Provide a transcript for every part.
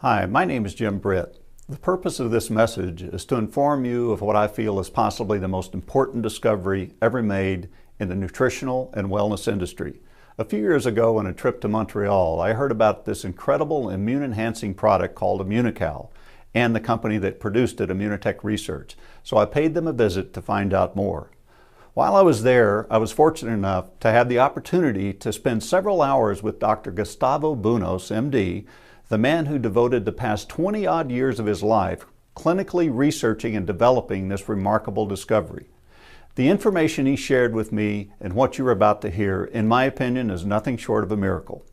Hi, my name is Jim Britt. The purpose of this message is to inform you of what I feel is possibly the most important discovery ever made in the nutritional and wellness industry. A few years ago on a trip to Montreal, I heard about this incredible immune-enhancing product called Immunocal and the company that produced it, Immunotech Research. So I paid them a visit to find out more. While I was there, I was fortunate enough to have the opportunity to spend several hours with Dr. Gustavo Buenos, MD, the man who devoted the past 20-odd years of his life clinically researching and developing this remarkable discovery. The information he shared with me and what you're about to hear, in my opinion, is nothing short of a miracle.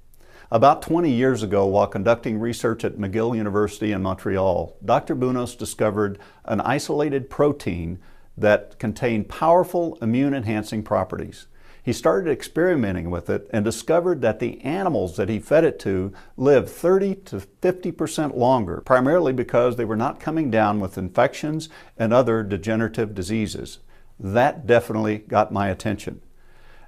About 20 years ago, while conducting research at McGill University in Montreal, Dr. Buenos discovered an isolated protein that contained powerful immune-enhancing properties. He started experimenting with it and discovered that the animals that he fed it to lived 30 to 50% longer, primarily because they were not coming down with infections and other degenerative diseases. That definitely got my attention.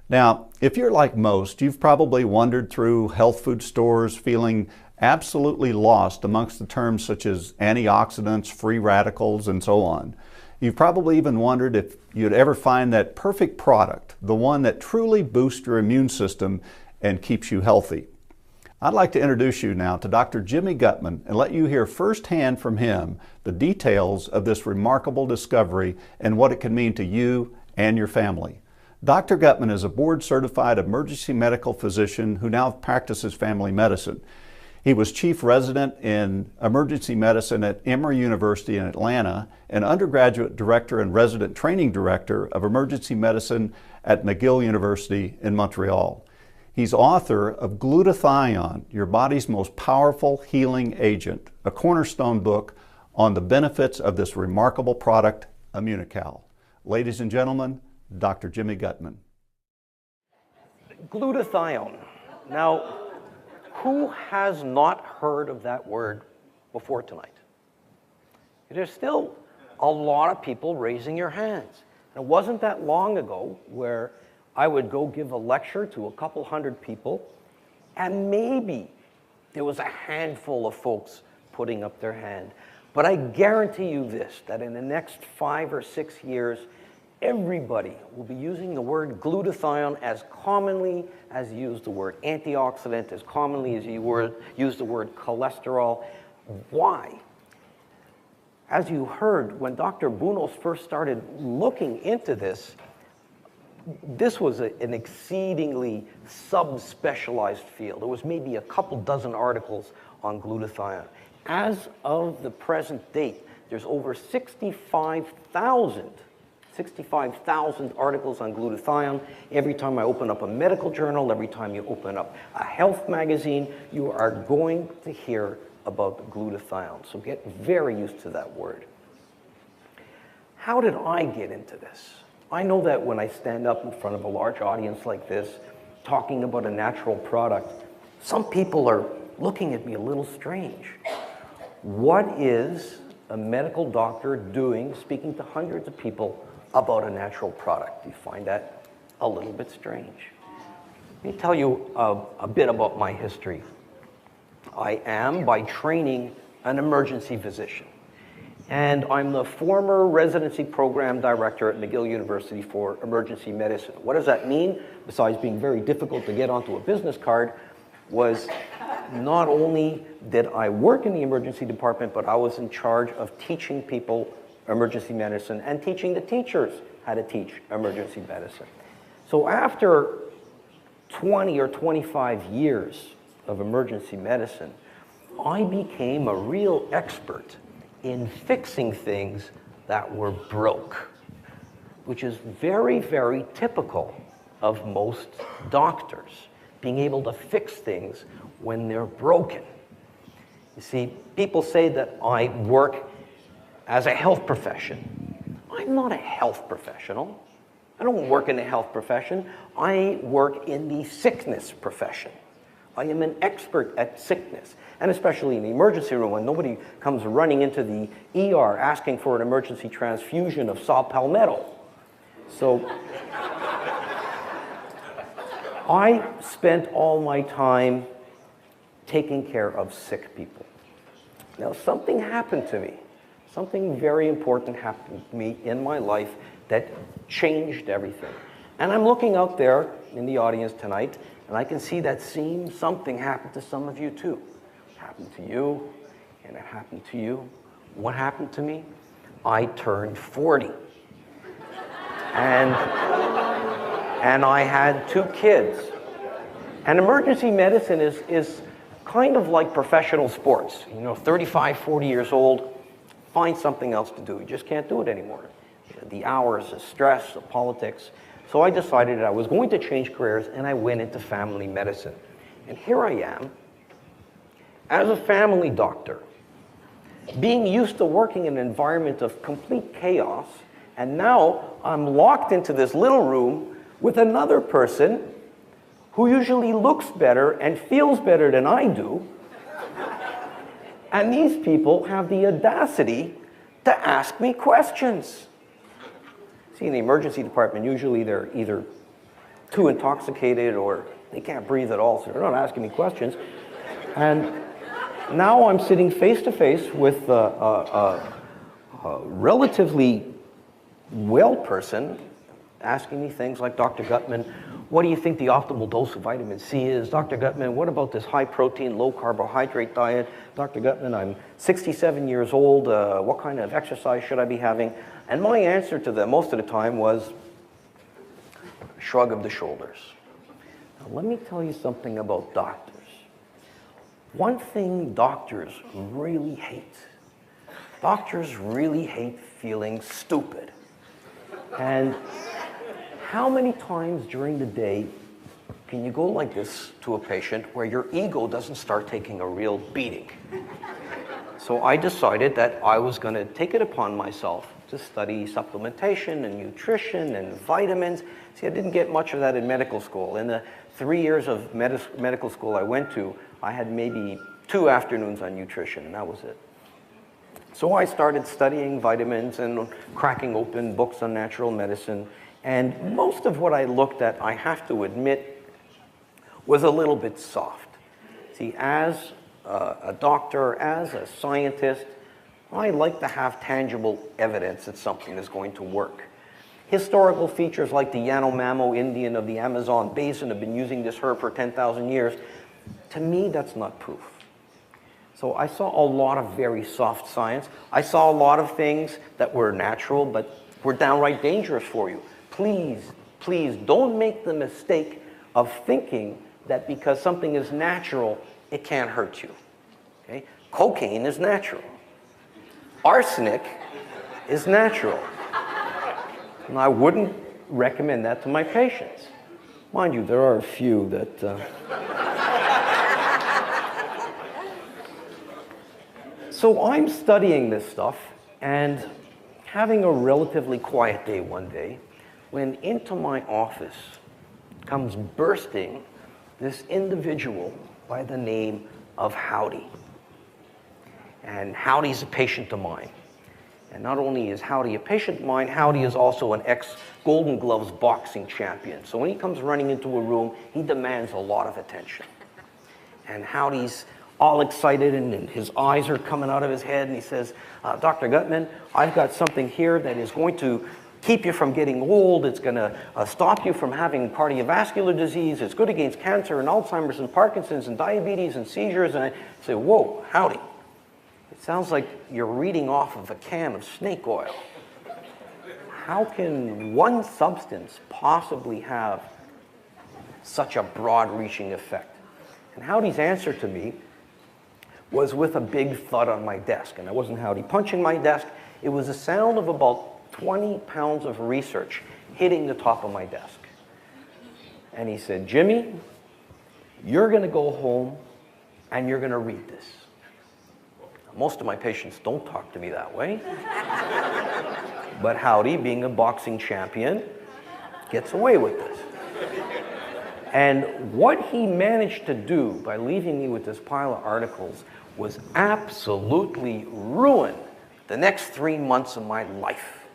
Now, if you're like most, you've probably wandered through health food stores feeling absolutely lost amongst the terms such as antioxidants, free radicals, and so on. You've probably even wondered if you'd ever find that perfect product, the one that truly boosts your immune system and keeps you healthy. I'd like to introduce you now to Dr. Jimmy Gutman and let you hear firsthand from him the details of this remarkable discovery and what it can mean to you and your family. Dr. Gutman is a board-certified emergency medical physician who now practices family medicine. He was chief resident in emergency medicine at Emory University in Atlanta and undergraduate director and resident training director of emergency medicine at McGill University in Montreal. He's author of Glutathione, Your Body's Most Powerful Healing Agent, a cornerstone book on the benefits of this remarkable product, Immunocal. Ladies and gentlemen, Dr. Jimmy Gutman. Glutathione. Now, who has not heard of that word before tonight? There's still a lot of people raising your hands. And it wasn't that long ago where I would go give a lecture to a couple hundred people, and maybe there was a handful of folks putting up their hand. But I guarantee you this, that in the next 5 or 6 years, everybody will be using the word glutathione as commonly as you use the word antioxidant, as commonly as you use the word cholesterol. Why? As you heard, when Dr. Buenos first started looking into this, this was an exceedingly subspecialized field. There was maybe a couple dozen articles on glutathione. As of the present date, there's over 65,000 articles on glutathione. Every time I open up a medical journal, every time you open up a health magazine, you are going to hear about glutathione. So get very used to that word. How did I get into this? I know that when I stand up in front of a large audience like this, talking about a natural product, some people are looking at me a little strange. What is a medical doctor doing, speaking to hundreds of people about a natural product? You find that a little bit strange. Let me tell you a bit about my history. I am, by training, an emergency physician. And I'm the former residency program director at McGill University for emergency medicine. What does that mean, besides being very difficult to get onto a business card, was not only did I work in the emergency department, but I was in charge of teaching people emergency medicine and teaching the teachers how to teach emergency medicine. So after 20 or 25 years of emergency medicine, I became a real expert in fixing things that were broke, which is very, very typical of most doctors, being able to fix things when they're broken. You see, people say that I work as a health profession. I'm not a health professional. I don't work in the health profession. I work in the sickness profession. I am an expert at sickness, and especially in the emergency room when nobody comes running into the ER asking for an emergency transfusion of saw palmetto. So I spent all my time taking care of sick people. Now, something happened to me. Something very important happened to me in my life that changed everything. And I'm looking out there in the audience tonight, and I can see that same something happened to some of you too. It happened to you, and it happened to you. What happened to me? I turned 40. And I had 2 kids. And emergency medicine is kind of like professional sports. 35, 40 years old, find something else to do. You just can't do it anymore. The hours, the stress, the politics. So I decided that I was going to change careers, and I went into family medicine. And here I am, as a family doctor, being used to working in an environment of complete chaos, and now I'm locked into this little room with another person who usually looks better and feels better than I do. And these people have the audacity to ask me questions. See, in the emergency department, usually they're either too intoxicated or they can't breathe at all, so they're not asking me questions. And now I'm sitting face to face with a relatively well person asking me things like, Dr. Gutman, what do you think the optimal dose of vitamin C is? Dr. Gutman, what about this high protein, low carbohydrate diet? Dr. Gutman, I'm 67 years old. What kind of exercise should I be having? And my answer to them most of the time was a shrug of the shoulders. Now, let me tell you something about doctors. One thing doctors really hate feeling stupid. And how many times during the day can you go like this to a patient where your ego doesn't start taking a real beating? So I decided that I was going to take it upon myself to study supplementation and nutrition and vitamins. See, I didn't get much of that in medical school. In the 3 years of medical school I went to, I had maybe 2 afternoons on nutrition, and that was it. So I started studying vitamins and cracking open books on natural medicine. And most of what I looked at, I have to admit, was a little bit soft. See, as a doctor, as a scientist, I like to have tangible evidence that something is going to work. Historical features like the Yanomamo Indian of the Amazon basin have been using this herb for 10,000 years. To me, that's not proof. So I saw a lot of very soft science. I saw a lot of things that were natural, but were downright dangerous for you. Please, please don't make the mistake of thinking that because something is natural, it can't hurt you. Okay? Cocaine is natural. Arsenic is natural. And I wouldn't recommend that to my patients. Mind you, there are a few that... So I'm studying this stuff and having a relatively quiet day one day when into my office comes bursting this individual by the name of Howdy. And Howdy's a patient of mine. And not only is Howdy a patient of mine, Howdy is also an ex-Golden Gloves boxing champion. So when he comes running into a room, he demands a lot of attention. And Howdy's all excited, and his eyes are coming out of his head, and he says, Dr. Gutman, I've got something here that is going to keep you from getting old. It's going to stop you from having cardiovascular disease. It's good against cancer and Alzheimer's and Parkinson's and diabetes and seizures. And I say, whoa, Howdy. It sounds like you're reading off of a can of snake oil. How can one substance possibly have such a broad-reaching effect? And Howdy's answer to me was with a big thud on my desk. And I wasn't Howdy punching my desk. It was the sound of about 20 pounds of research hitting the top of my desk. And he said, Jimmy, you're going to go home and you're going to read this. Most of my patients don't talk to me that way. But Howdy, being a boxing champion, gets away with this. And what he managed to do by leaving me with this pile of articles was absolutely ruin the next 3 months of my life,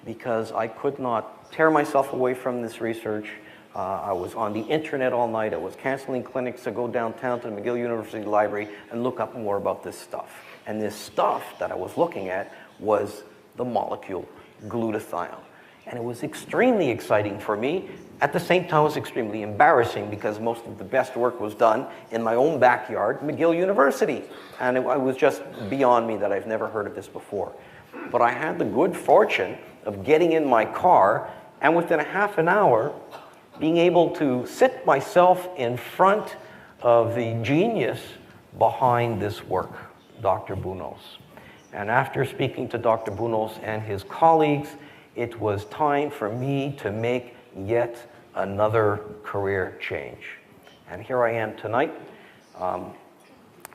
because I could not tear myself away from this research. I was on the internet all night. I was canceling clinics to go downtown to the McGill University Library and look up more about this stuff. And this stuff that I was looking at was the molecule glutathione. And it was extremely exciting for me. At the same time, it was extremely embarrassing because most of the best work was done in my own backyard, McGill University. And it was just beyond me that I've never heard of this before. But I had the good fortune of getting in my car and within a half an hour, being able to sit myself in front of the genius behind this work, Dr. Bunos. And after speaking to Dr. Bunos and his colleagues, it was time for me to make yet another career change. And here I am tonight,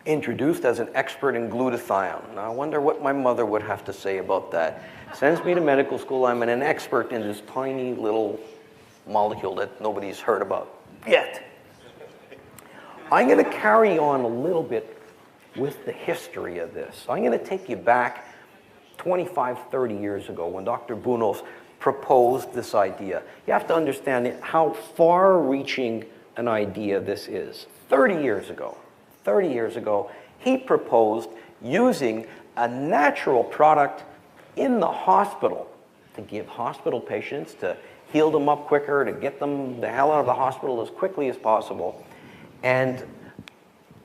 introduced as an expert in glutathione. Now I wonder what my mother would have to say about that. Sends me to medical school, I'm an expert in this tiny little molecule that nobody's heard about yet. I'm going to carry on a little bit with the history of this. I'm going to take you back 25, 30 years ago when Dr. Bunos proposed this idea. You have to understand how far-reaching an idea this is. 30 years ago, he proposed using a natural product in the hospital to give hospital patients, to heal them up quicker, to get them the hell out of the hospital as quickly as possible. And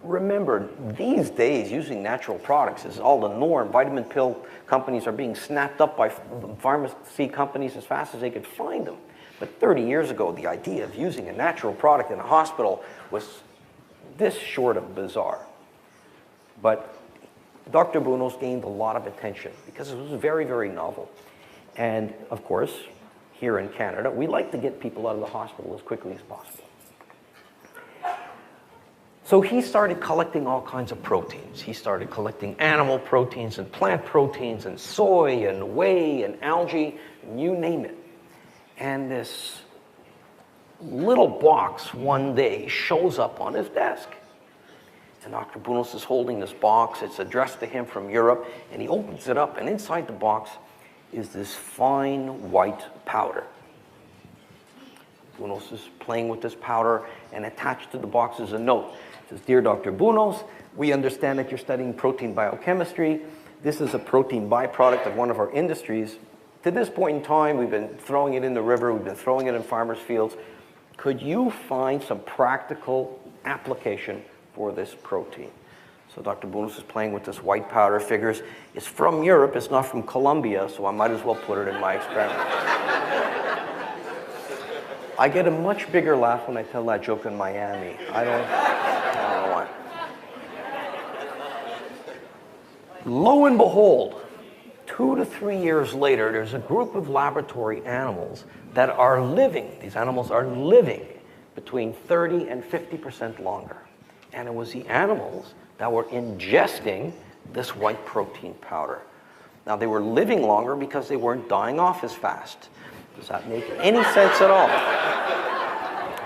remember, these days, using natural products is all the norm. Vitamin pill companies are being snapped up by pharmacy companies as fast as they could find them. But 30 years ago, the idea of using a natural product in a hospital was this short of bizarre. But Dr. Bunos gained a lot of attention because it was very, very novel. And of course, here in Canada, we like to get people out of the hospital as quickly as possible. So he started collecting all kinds of proteins. He started collecting animal proteins and plant proteins and soy and whey and algae, and you name it. And this little box one day shows up on his desk. And Dr. Bunos is holding this box. It's addressed to him from Europe, and he opens it up, and inside the box is this fine white powder. Bunos is playing with this powder, and attached to the box is a note. It says, "Dear Dr. Bunos, we understand that you're studying protein biochemistry. This is a protein byproduct of one of our industries. To this point in time, we've been throwing it in the river, we've been throwing it in farmers' fields. Could you find some practical application for this protein?" So Dr. Bunos is playing with this white powder, figures it's from Europe, it's not from Colombia, so I might as well put it in my experiment. I get a much bigger laugh when I tell that joke in Miami. I don't know why. Lo and behold, 2 to 3 years later, there's a group of laboratory animals that are living, these animals are living between 30 and 50% longer. And it was the animals that were ingesting this white protein powder. Now, they were living longer because they weren't dying off as fast. Does that make any sense at all?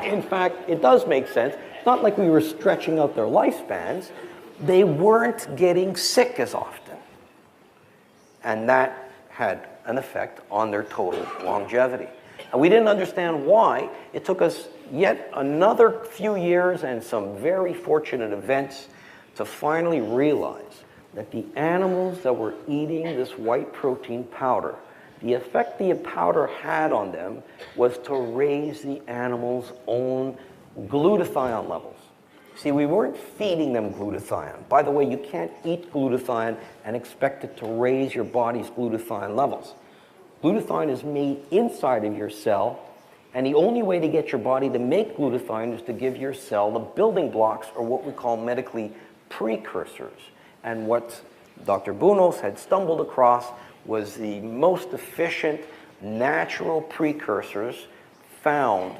In fact, it does make sense. It's not like we were stretching out their lifespans. They weren't getting sick as often. And that had an effect on their total longevity. And we didn't understand why. It took us yet another few years and some very fortunate events to finally realize that the animals that were eating this white protein powder, the effect the powder had on them was to raise the animals' own glutathione levels. See, we weren't feeding them glutathione. By the way, you can't eat glutathione and expect it to raise your body's glutathione levels. Glutathione is made inside of your cell, and the only way to get your body to make glutathione is to give your cell the building blocks, or what we call medically precursors. And what Dr. Bunos had stumbled across was the most efficient natural precursors found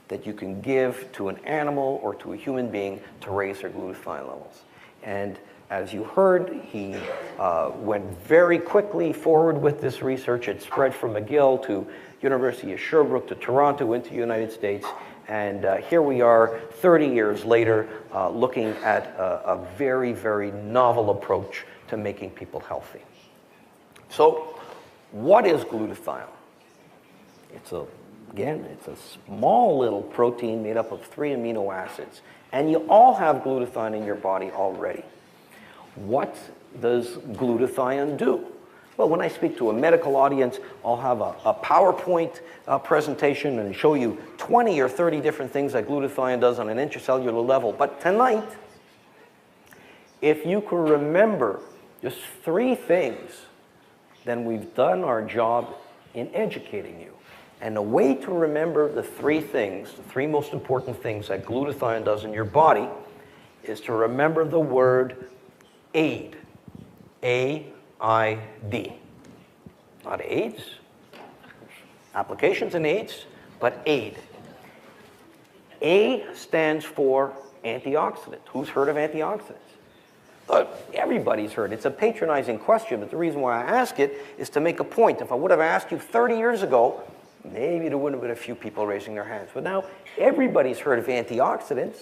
that you can give to an animal or to a human being to raise their glutathione levels. And as you heard, he went very quickly forward with this research. It spread from McGill to University of Sherbrooke to Toronto into the United States. And here we are 30 years later looking at a very, very novel approach to making people healthy. So what is glutathione? Again, it's a small little protein made up of 3 amino acids. And you all have glutathione in your body already. What does glutathione do? Well, when I speak to a medical audience, I'll have a PowerPoint presentation and show you 20 or 30 different things that glutathione does on an intracellular level. But tonight, if you can remember just 3 things, then we've done our job in educating you. And the way to remember the 3 things, the 3 most important things that glutathione does in your body, is to remember the word aid. A-I-D. Not AIDS, applications in AIDS, but aid. A stands for antioxidant. Who's heard of antioxidants? Everybody's heard. It's a patronizing question, but the reason why I ask it is to make a point. If I would have asked you 30 years ago, maybe there wouldn't have been a few people raising their hands. But now everybody's heard of antioxidants.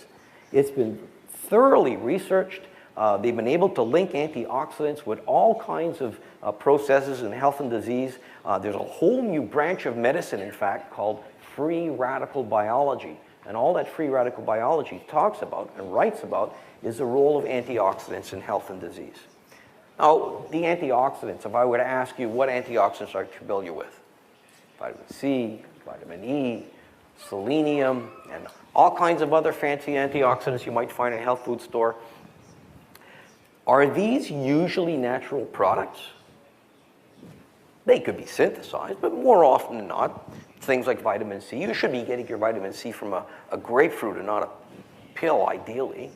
It's been thoroughly researched. They've been able to link antioxidants with all kinds of processes in health and disease. There's a whole new branch of medicine, in fact, called free radical biology. And all that free radical biology talks about and writes about is the role of antioxidants in health and disease. Now, the antioxidants, if I were to ask you what antioxidants are you familiar with? Vitamin C, vitamin E, selenium, and all kinds of other fancy antioxidants you might find in a health food store. Are these usually natural products? They could be synthesized, but more often than not, things like vitamin C, you should be getting your vitamin C from a grapefruit and not a pill, ideally.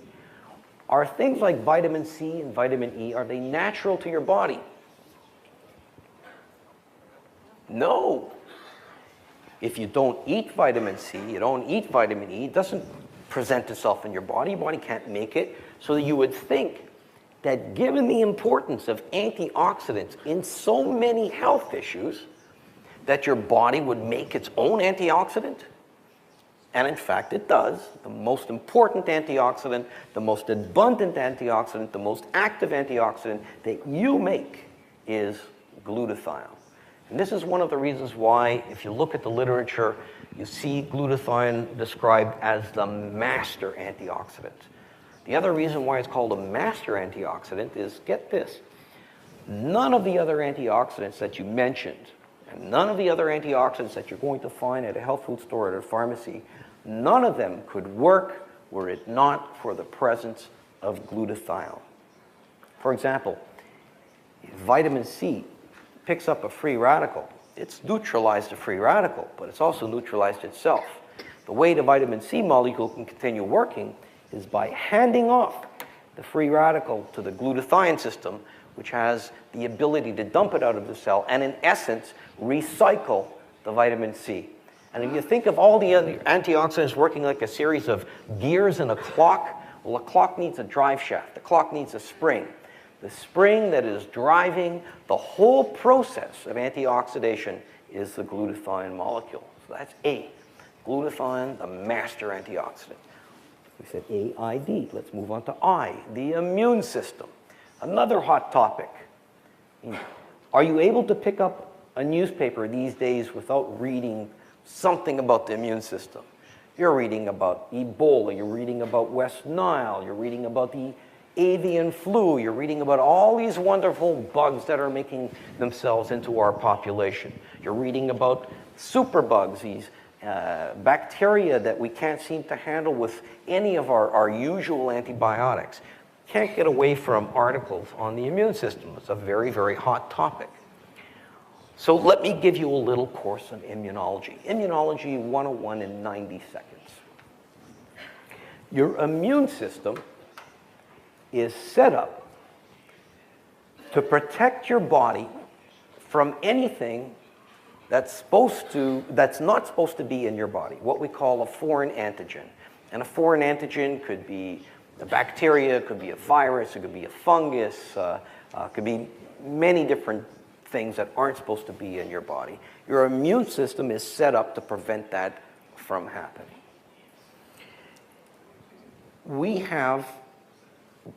Are things like vitamin C and vitamin E, are they natural to your body? No. If you don't eat vitamin C, you don't eat vitamin E, it doesn't present itself in your body can't make it, so that you would think that given the importance of antioxidants in so many health issues, that your body would make its own antioxidant. And in fact, it does. The most important antioxidant, the most abundant antioxidant, the most active antioxidant that you make is glutathione. And this is one of the reasons why, if you look at the literature, you see glutathione described as the master antioxidant. The other reason why it's called a master antioxidant is, get this, none of the other antioxidants that you mentioned, and none of the other antioxidants that you're going to find at a health food store or at a pharmacy, none of them could work were it not for the presence of glutathione. For example, vitamin C picks up a free radical. It's neutralized a free radical, but it's also neutralized itself. The way the vitamin C molecule can continue working is by handing off the free radical to the glutathione system, which has the ability to dump it out of the cell and, in essence, recycle the vitamin C. And if you think of all the other antioxidants working like a series of gears in a clock, well, a clock needs a drive shaft. The clock needs a spring. The spring that is driving the whole process of antioxidation is the glutathione molecule. So that's A. Glutathione, the master antioxidant. We said A-I-D. Let's move on to I, the immune system. Another hot topic. Are you able to pick up a newspaper these days without reading something about the immune system? You're reading about Ebola, you're reading about West Nile, you're reading about the avian flu, you're reading about all these wonderful bugs that are making themselves into our population. You're reading about superbugs, these bacteria that we can't seem to handle with any of our usual antibiotics. Can't get away from articles on the immune system. It's a very, very hot topic. So let me give you a little course on immunology. Immunology 101 in 90 seconds. Your immune system is set up to protect your body from anything that's not supposed to be in your body, what we call a foreign antigen. And a foreign antigen could be a bacteria, it could be a virus, it could be a fungus, it could be many different things that aren't supposed to be in your body. Your immune system is set up to prevent that from happening. We have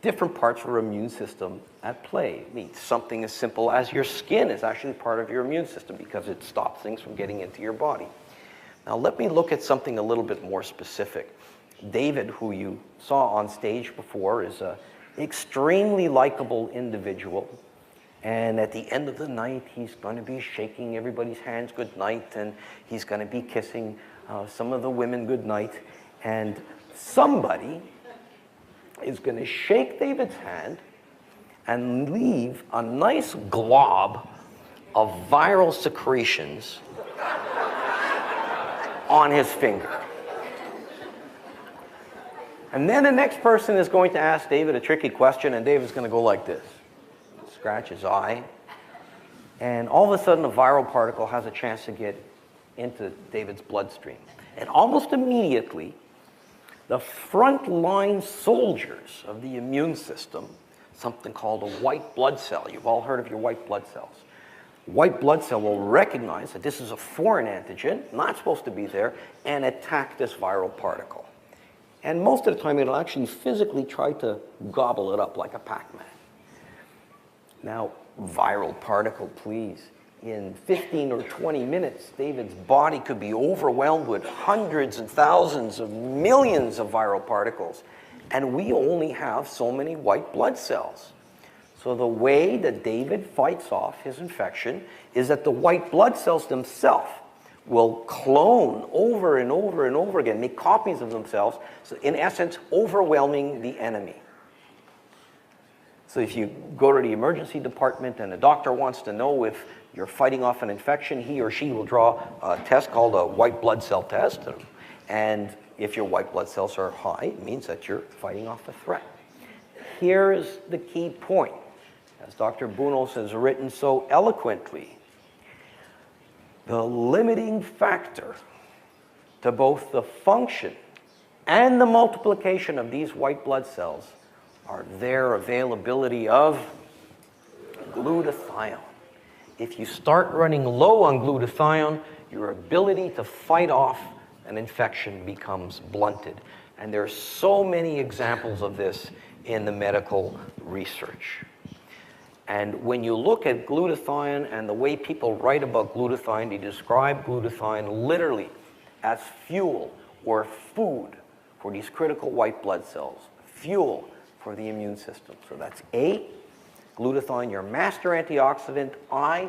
different parts of our immune system at play. I mean, something as simple as your skin is actually part of your immune system because it stops things from getting into your body. Now let me look at something a little bit more specific. David, who you saw on stage before, is extremely likable individual. And at the end of the night, he's going to be shaking everybody's hands good night, and he's going to be kissing some of the women good night. And somebody is going to shake David's hand and leave a nice glob of viral secretions on his finger. And then the next person is going to ask David a tricky question, and David's going to go like this. Scratch his eye. And all of a sudden, a viral particle has a chance to get into David's bloodstream. And almost immediately, the frontline soldiers of the immune system, something called a white blood cell. You've all heard of your white blood cells. White blood cell will recognize that this is a foreign antigen, not supposed to be there, and attack this viral particle. And most of the time, it'll actually physically try to gobble it up like a Pac-Man. Now, viral particle, please. In 15 or 20 minutes, David's body could be overwhelmed with hundreds and thousands of millions of viral particles. And we only have so many white blood cells. So the way that David fights off his infection is that the white blood cells themselves will clone over and over and over again, make copies of themselves, so in essence, overwhelming the enemy. So if you go to the emergency department and the doctor wants to know if you're fighting off an infection, he or she will draw a test called a white blood cell test. And if your white blood cells are high, it means that you're fighting off a threat. Here's the key point. As Dr. Bunos has written so eloquently, the limiting factor to both the function and the multiplication of these white blood cells are their availability of glutathione. If you start running low on glutathione, your ability to fight off an infection becomes blunted. And there are so many examples of this in the medical research. And when you look at glutathione and the way people write about glutathione, they describe glutathione literally as fuel or food for these critical white blood cells, fuel for the immune system. So that's A, glutathione, your master antioxidant. I,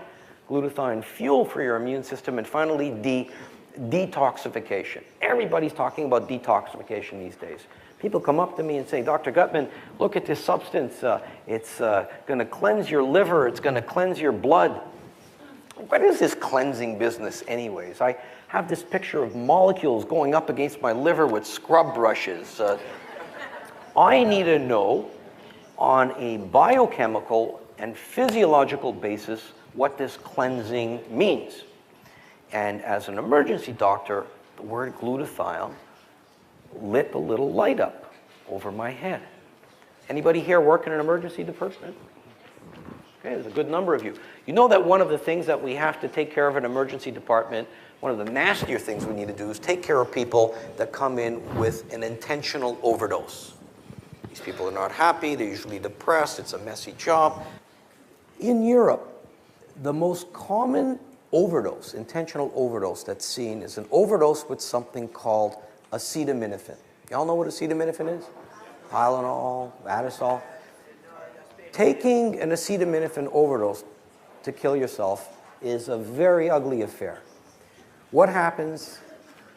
glutathione, fuel for your immune system. And finally, D, detoxification. Everybody's talking about detoxification these days. People come up to me and say, Dr. Gutman, look at this substance. It's going to cleanse your liver. It's going to cleanse your blood. What is this cleansing business anyways? I have this picture of molecules going up against my liver with scrub brushes. I need to know on a biochemical and physiological basis what this cleansing means. And as an emergency doctor, the word glutathione lit a little light up over my head. Anybody here work in an emergency department? Okay, there's a good number of you. You know that one of the things that we have to take care of in an emergency department, one of the nastier things we need to do is take care of people that come in with an intentional overdose. These people are not happy, they're usually depressed, it's a messy job. In Europe, the most common overdose, intentional overdose that's seen is an overdose with something called acetaminophen. Y'all know what acetaminophen is? Tylenol, Adderall. Taking an acetaminophen overdose to kill yourself is a very ugly affair. What happens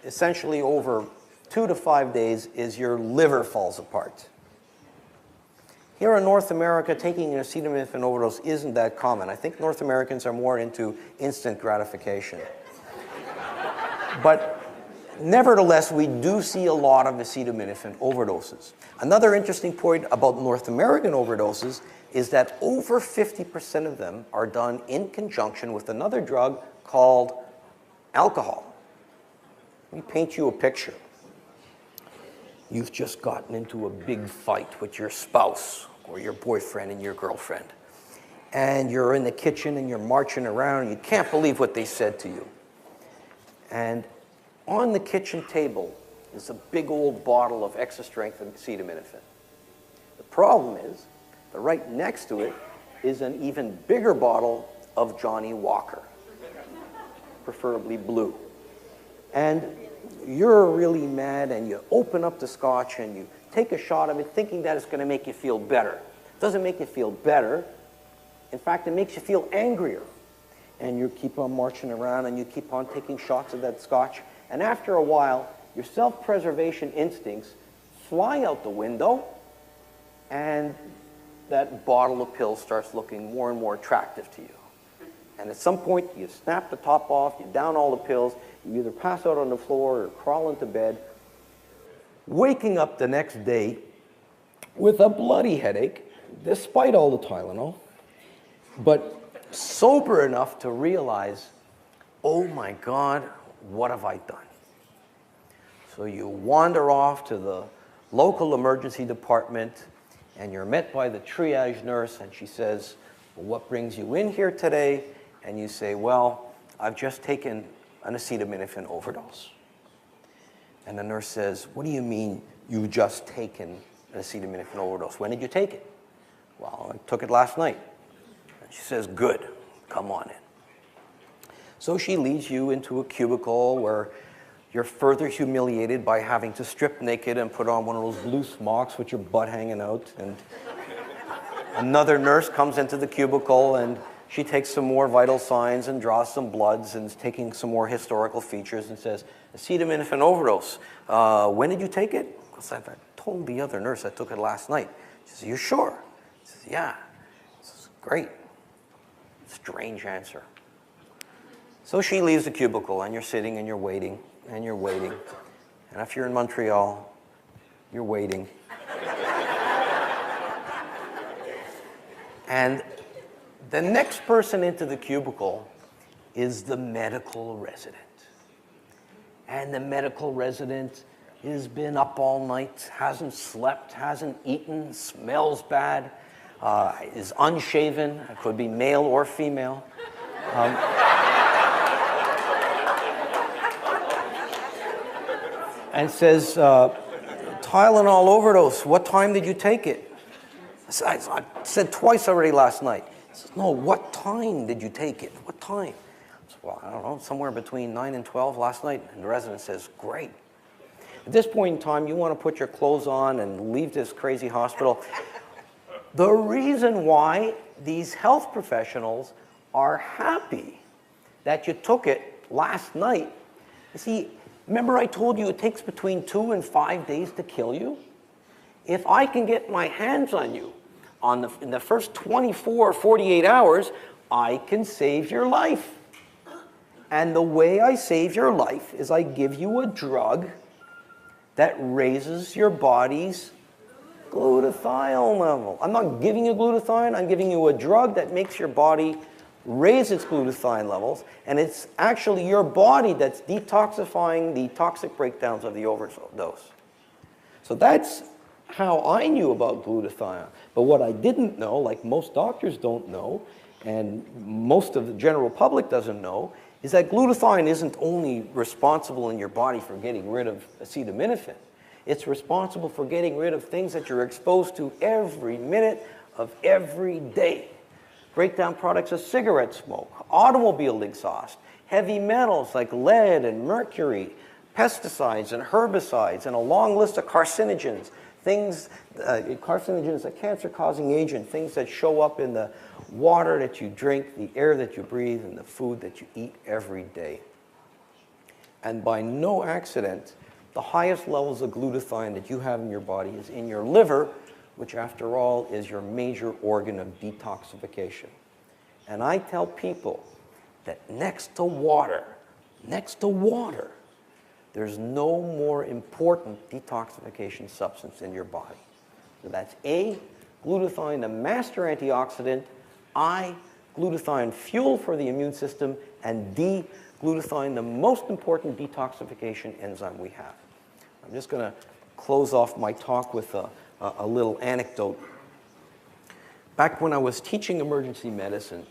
essentially over 2 to 5 days is your liver falls apart. Here in North America, taking an acetaminophen overdose isn't that common. I think North Americans are more into instant gratification. But nevertheless, we do see a lot of acetaminophen overdoses. Another interesting point about North American overdoses is that over 50% of them are done in conjunction with another drug called alcohol. Let me paint you a picture. You've just gotten into a big fight with your spouse or your boyfriend and your girlfriend. And you're in the kitchen and you're marching around and you can't believe what they said to you. And on the kitchen table is a big old bottle of extra strength acetaminophen. The problem is that right next to it is an even bigger bottle of Johnny Walker, preferably blue. And you're really mad and you open up the scotch and you take a shot of it thinking that it's going to make you feel better. It doesn't make you feel better. In fact, it makes you feel angrier. And you keep on marching around and you keep on taking shots of that scotch. And after a while, your self-preservation instincts fly out the window, and that bottle of pills starts looking more and more attractive to you. And at some point, you snap the top off, you down all the pills, you either pass out on the floor or crawl into bed, waking up the next day with a bloody headache, despite all the Tylenol, but sober enough to realize, oh my God, what have I done? So you wander off to the local emergency department, and you're met by the triage nurse, and she says, well, what brings you in here today? And you say, well, I've just taken an acetaminophen overdose. And the nurse says, what do you mean you've just taken an acetaminophen overdose? When did you take it? Well, I took it last night. And she says, good, come on in. So she leads you into a cubicle where you're further humiliated by having to strip naked and put on one of those blue smocks with your butt hanging out. And another nurse comes into the cubicle, and she takes some more vital signs and draws some bloods and is taking some more historical features and says, acetaminophen overdose. When did you take it? Because I told the other nurse I took it last night. She says, you sure? He says, yeah. This is great. Strange answer. So she leaves the cubicle, and you're sitting and you're waiting. And you're waiting. And if you're in Montreal, you're waiting. And the next person into the cubicle is the medical resident. And the medical resident has been up all night, hasn't slept, hasn't eaten, smells bad, is unshaven, it could be male or female. And says, Tylenol overdose, what time did you take it? I said twice already last night. He says, no, what time did you take it? What time? I said, well, I don't know, somewhere between 9 and 12 last night. And the resident says, great. At this point in time, you want to put your clothes on and leave this crazy hospital. The reason why these health professionals are happy that you took it last night, you see, remember I told you it takes between 2 and 5 days to kill you? If I can get my hands on you in the first 24 or 48 hours, I can save your life. And the way I save your life is I give you a drug that raises your body's glutathione level. I'm not giving you glutathione, I'm giving you a drug that makes your body raise its glutathione levels, and it's actually your body that's detoxifying the toxic breakdowns of the overdose. So that's how I knew about glutathione. But what I didn't know, like most doctors don't know, and most of the general public doesn't know, is that glutathione isn't only responsible in your body for getting rid of acetaminophen. It's responsible for getting rid of things that you're exposed to every minute of every day. Breakdown products of cigarette smoke, automobile exhaust, heavy metals like lead and mercury, pesticides and herbicides, and a long list of carcinogens. Carcinogen is a cancer-causing agent, things that show up in the water that you drink, the air that you breathe, and the food that you eat every day. And by no accident, the highest levels of glutathione that you have in your body is in your liver, which after all is your major organ of detoxification. And I tell people that next to water, there's no more important detoxification substance in your body. So that's A, glutathione, the master antioxidant, I, glutathione, fuel for the immune system, and D, glutathione, the most important detoxification enzyme we have. I'm just going to close off my talk with a little anecdote. Back when I was teaching emergency medicine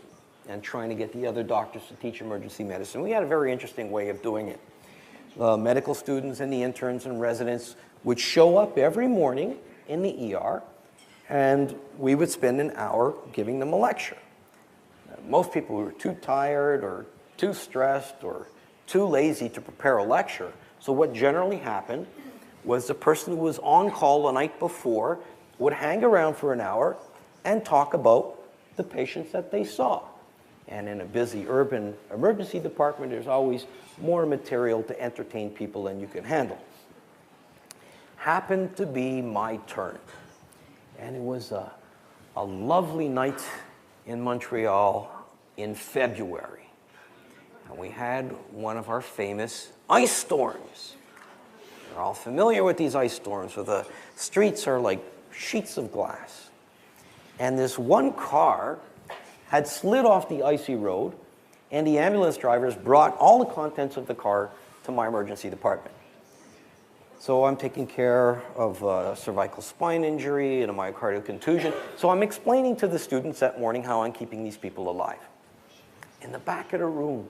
and trying to get the other doctors to teach emergency medicine, we had a very interesting way of doing it. Medical students and the interns and residents would show up every morning in the ER, and we would spend an hour giving them a lecture. Most people were too tired or too stressed or too lazy to prepare a lecture. So what generally happened was the person who was on call the night before would hang around for an hour and talk about the patients that they saw. And in a busy urban emergency department, there's always more material to entertain people than you can handle. Happened to be my turn. And it was a lovely night in Montreal in February. And we had one of our famous ice storms. You're all familiar with these ice storms, where the streets are like sheets of glass. And this one car had slid off the icy road, and the ambulance drivers brought all the contents of the car to my emergency department. So I'm taking care of a cervical spine injury and a myocardial contusion. So I'm explaining to the students that morning how I'm keeping these people alive. In the back of the room,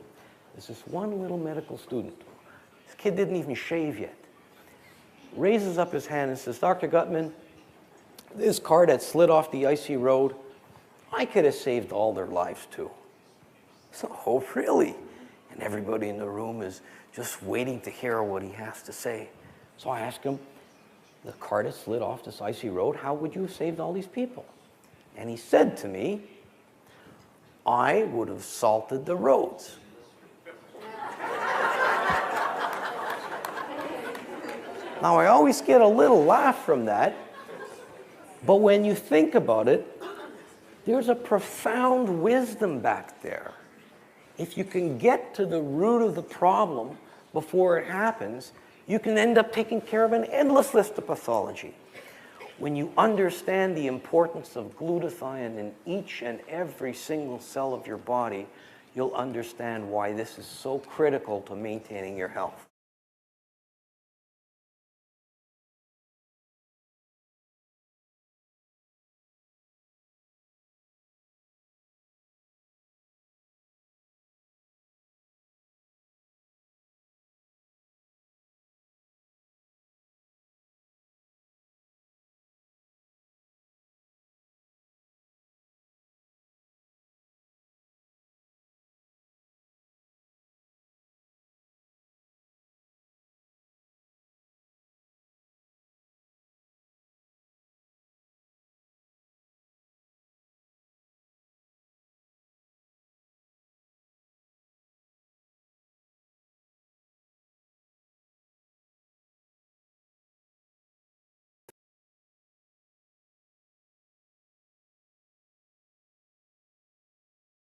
there's this one little medical student. This kid didn't even shave yet. Raises up his hand and says, "Dr. Gutman, this car that slid off the icy road, I could have saved all their lives too." So, "Oh, really?" And everybody in the room is just waiting to hear what he has to say. So I asked him, "The car that slid off this icy road, how would you have saved all these people?" And he said to me, "I would have salted the roads." Now, I always get a little laugh from that, but when you think about it, there's a profound wisdom back there. If you can get to the root of the problem before it happens, you can end up taking care of an endless list of pathology. When you understand the importance of glutathione in each and every single cell of your body, you'll understand why this is so critical to maintaining your health.